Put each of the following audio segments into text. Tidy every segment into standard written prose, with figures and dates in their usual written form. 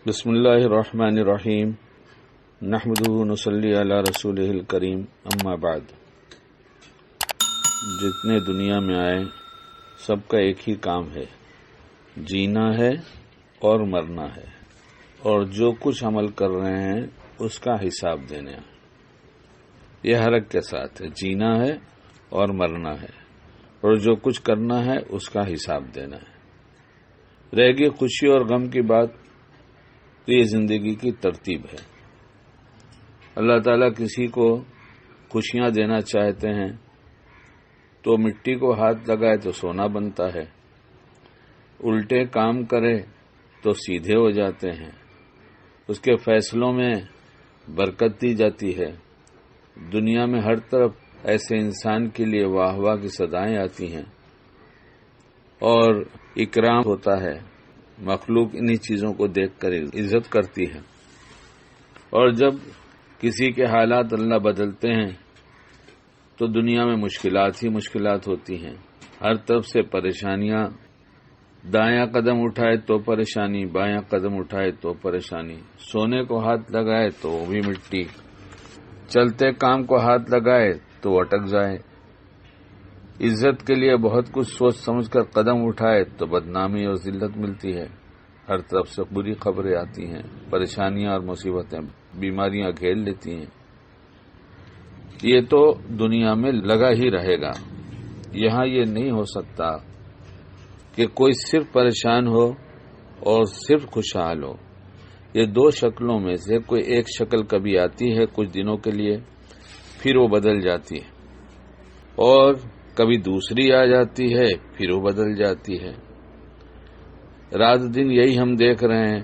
بسم اللہ الرحمن الرحیم نحمدہ ونصلی علی رسولہ الکریم اما بعد۔ جتنے دنیا میں آئے سب کا ایک ہی کام ہے، جینا ہے اور مرنا ہے، اور جو کچھ عمل کر رہے ہیں اس کا حساب دینا ہے۔ یہ ہر ایک کے ساتھ ہے، جینا ہے اور مرنا ہے، اور جو کچھ کرنا ہے اس کا حساب دینا ہے۔ رہ گئی خوشی اور غم کی بات، تو یہ زندگی کی ترتیب ہے۔ اللہ تعالیٰ کسی کو خوشیاں دینا چاہتے ہیں تو مٹی کو ہاتھ لگائے تو سونا بنتا ہے، الٹے کام کرے تو سیدھے ہو جاتے ہیں، اس کے فیصلوں میں برکت دی جاتی ہے۔ دنیا میں ہر طرف ایسے انسان کے لیے واہ واہ کی صدائیں آتی ہیں اور اکرام ہوتا ہے، مخلوق انہی چیزوں کو دیکھ کر عزت کرتی ہے۔ اور جب کسی کے حالات اللہ بدلتے ہیں تو دنیا میں مشکلات ہی مشکلات ہوتی ہیں، ہر طرف سے پریشانیاں، دایاں قدم اٹھائے تو پریشانی، بایاں قدم اٹھائے تو پریشانی، سونے کو ہاتھ لگائے تو وہ بھی مٹی، چلتے کام کو ہاتھ لگائے تو اٹک جائے، عزت کے لیے بہت کچھ سوچ سمجھ کر قدم اٹھائے تو بدنامی اور ذلت ملتی ہے، ہر طرف سے بری خبریں آتی ہیں، پریشانیاں اور مصیبتیں، بیماریاں گھیر لیتی ہیں۔ یہ تو دنیا میں لگا ہی رہے گا، یہاں یہ نہیں ہو سکتا کہ کوئی صرف پریشان ہو اور صرف خوشحال ہو۔ یہ دو شکلوں میں سے کوئی ایک شکل کبھی آتی ہے کچھ دنوں کے لیے، پھر وہ بدل جاتی ہے، اور کبھی دوسری آ جاتی ہے پھر وہ بدل جاتی ہے۔ رات دن یہی ہم دیکھ رہے ہیں،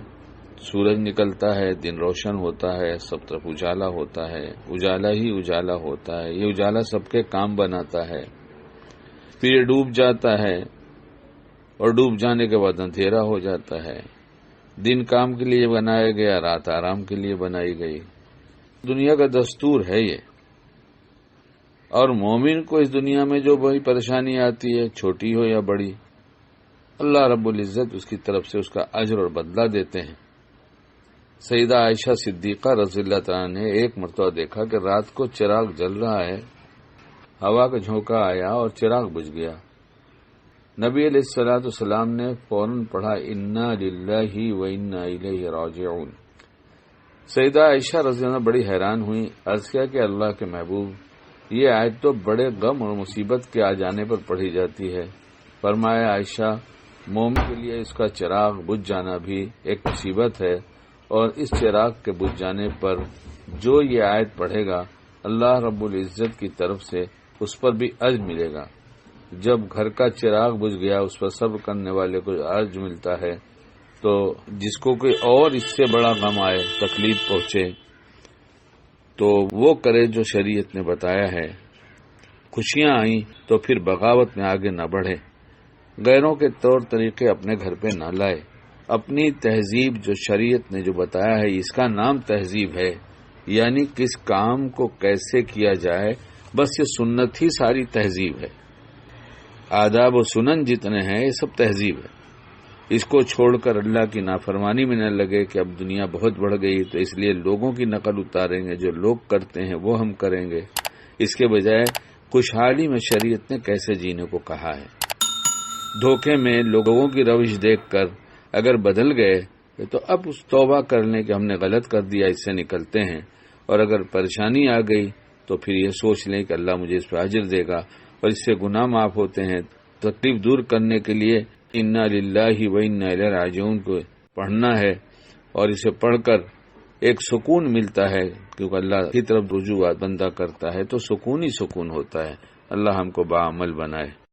سورج نکلتا ہے، دن روشن ہوتا ہے، سب طرف اجالا ہوتا ہے، اجالا ہی اجالا ہوتا ہے، یہ اجالا سب کے کام بناتا ہے، پھر یہ ڈوب جاتا ہے، اور ڈوب جانے کے بعد اندھیرا ہو جاتا ہے۔ دن کام کے لیے بنایا گیا، رات آرام کے لیے بنائی گئی، دنیا کا دستور ہے یہ۔ اور مومن کو اس دنیا میں جو بڑی پریشانی آتی ہے، چھوٹی ہو یا بڑی، اللہ رب العزت اس کی طرف سے اس کا اجر اور بدلہ دیتے ہیں۔ سیدہ عائشہ صدیقہ رضی اللہ تعالیٰ نے ایک مرتبہ دیکھا کہ رات کو چراغ جل رہا ہے، ہوا کا جھونکا آیا اور چراغ بجھ گیا۔ نبی علیہ الصلوۃ والسلام نے فوراً پڑھا انا للہ و انا الیہ راجعون۔ سیدہ عائشہ رضی اللہ عنہا بڑی حیران ہوئی، عرض کیا کہ اللہ کے محبوب، یہ آیت تو بڑے غم اور مصیبت کے آ جانے پر پڑھی جاتی ہے۔ فرمایا عائشہ، مومن کے لیے اس کا چراغ بجھ جانا بھی ایک مصیبت ہے، اور اس چراغ کے بجھ جانے پر جو یہ آیت پڑھے گا اللہ رب العزت کی طرف سے اس پر بھی اجر ملے گا۔ جب گھر کا چراغ بجھ گیا اس پر صبر کرنے والے کو اجر ملتا ہے، تو جس کو کوئی اور اس سے بڑا غم آئے، تکلیف پہنچے، تو وہ کرے جو شریعت نے بتایا ہے۔ خوشیاں آئیں تو پھر بغاوت میں آگے نہ بڑھے، غیروں کے طور طریقے اپنے گھر پہ نہ لائے، اپنی تہذیب جو شریعت نے جو بتایا ہے اس کا نام تہذیب ہے، یعنی کس کام کو کیسے کیا جائے، بس یہ سنت ہی ساری تہذیب ہے۔ آداب و سنن جتنے ہیں یہ سب تہذیب ہے۔ اس کو چھوڑ کر اللہ کی نافرمانی میں نہ لگے کہ اب دنیا بہت بڑھ گئی تو اس لیے لوگوں کی نقل اتاریں گے، جو لوگ کرتے ہیں وہ ہم کریں گے، اس کے بجائے خوشحالی میں شریعت نے کیسے جینے کو کہا ہے۔ دھوکے میں لوگوں کی روش دیکھ کر اگر بدل گئے تو اب اس توبہ کر لیں کہ ہم نے غلط کر دیا، اس سے نکلتے ہیں، اور اگر پریشانی آ گئی تو پھر یہ سوچ لیں کہ اللہ مجھے اس پہ اجر دے گا، اور اس سے گناہ معاف ہوتے ہیں۔ تکلیف دور کرنے کے لیے انا للہ و انا الیہ راجعون کو پڑھنا ہے، اور اسے پڑھ کر ایک سکون ملتا ہے، کیونکہ اللہ کی طرف رجوع بندہ کرتا ہے تو سکون ہی سکون ہوتا ہے۔ اللہ ہم کو باعمل بنائے۔